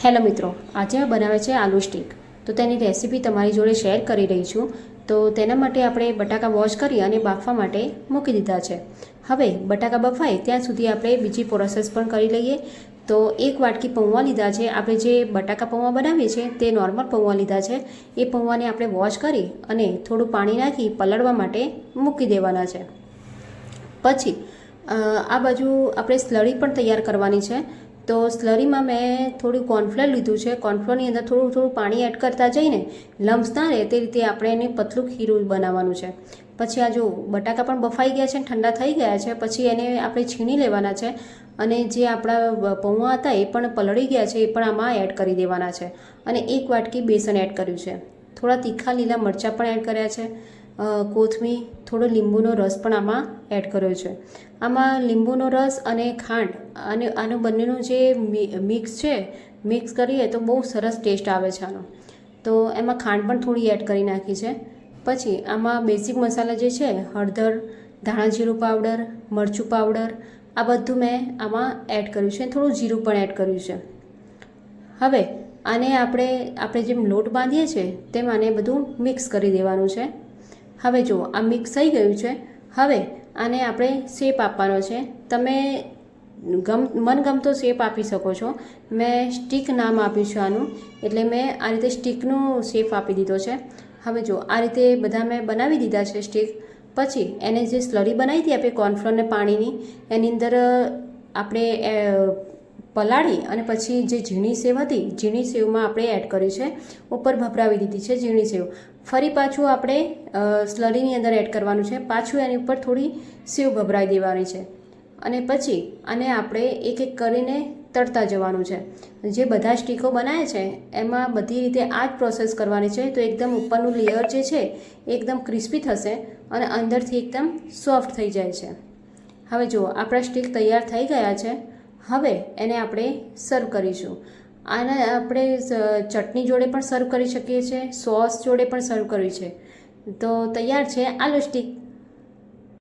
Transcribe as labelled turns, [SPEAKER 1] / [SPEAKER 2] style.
[SPEAKER 1] Hello મિત્રો, આજે મેં બનાવે છે આલુ સ્ટીક. તો તેની રેસીપી તમારી જોડે શેર કરી રહી છું. તો તેના માટે આપણે બટાકા વોશ કરી અને બાફવા માટે મૂકી દીધા છે. હવે બટાકા બફાય ત્યાં સુધી આપણે બીજી પ્રોસેસ પણ કરી લઈએ. તો એક વાટકી પૌવા લીધા છે. આપણે જે બટાકા પૌવા બનાવીએ છીએ તે નોર્મલ પૌવા લીધા છે. એ પૌવાને આપણે વોશ કરી અને થોડું પાણી નાખી પલળવા માટે મૂકી દેવાના છે. પછી આ બાજુ આપણે સ્લરી પણ તૈયાર કરવાની છે. તો સ્લરીમાં મેં થોડું કોર્નફ્લોર લીધું છે. કોર્નફ્લોરની અંદર થોડું પાણી એડ કરતા જઈને લમ્સ ના રહે તે રીતે આપણે એને પતલું ખીરું બનાવવાનું છે. પછી આ જો બટાકા પણ બફાઈ ગયા છે, ઠંડા થઈ ગયા છે. પછી એને આપણે છીણી લેવાના છે અને જે આપણા પૌવા હતા એ પણ પલળી ગયા છે, એ પણ આમાં એડ કરી દેવાના છે. અને એક વાટકી બેસન એડ કર્યું છે. થોડા તીખા લીલા મરચાં પણ એડ કર્યા છે. કોથમીર, થોડો લીંબુનો રસ પણ આમાં એડ કર્યો છે. આમાં લીંબુનો રસ અને ખાંડ અને આનું બંનેનું જે મિક્સ છે, મિક્સ કરીએ તો બહુ સરસ ટેસ્ટ આવે છે આનો. તો એમાં ખાંડ પણ થોડી એડ કરી નાખી છે. પછી આમાં બેઝિક મસાલા જે છે, હળદર, ધાણા જીરું પાવડર, મરચું પાવડર, આ બધું મેં આમાં એડ કર્યું છે. થોડું જીરું પણ એડ કર્યું છે. હવે આને આપણે જેમ લોટ બાંધીએ છીએ તેમ આને બધું મિક્સ કરી દેવાનું છે. હવે જુઓ, આ મિક્સ થઈ ગયું છે. હવે આને આપણે શેપ આપવાનો છે. તમે મનગમતો શેપ આપી શકો છો. મેં સ્ટીક નામ આપ્યું છે આનું, એટલે મેં આ રીતે સ્ટીકનું શેપ આપી દીધો છે. હવે જો આ રીતે બધા મેં બનાવી દીધા છે સ્ટીક. પછી એને જે સ્લરી બનાવી હતી આપણે કોર્નફ્લોર ને પાણીની, એની અંદર આપણે પલાળી અને પછી જે ઝીણી સેવ હતી, ઝીણી સેવમાં આપણે એડ કરી છે. ઉપર ભભરાવી દીધી છે ઝીણી સેવ. ફરી પાછું આપણે સ્લરીની અંદર એડ કરવાનું છે. પાછું એની ઉપર થોડી સેવ ભભરાવી દેવાની છે. અને પછી આને આપણે એક એક કરીને તળતા જવાનું છે. જે બધા સ્ટીકો બનાવે છે એમાં બધી રીતે આ જ પ્રોસેસ કરવાની છે. તો એકદમ ઉપરનું લેયર જે છે એકદમ ક્રિસ્પી થશે અને અંદરથી એકદમ સોફ્ટ થઈ જાય છે. હવે જુઓ, આપણા સ્ટીક તૈયાર થઈ ગયા છે. હવે એને આપણે સર્વ કરીશું. આને આપણે ચટણી જોડે પણ સર્વ કરી શકીએ છીએ, સોસ જોડે પણ સર્વ કરવી છે. તો તૈયાર છે આલુ સ્ટીક.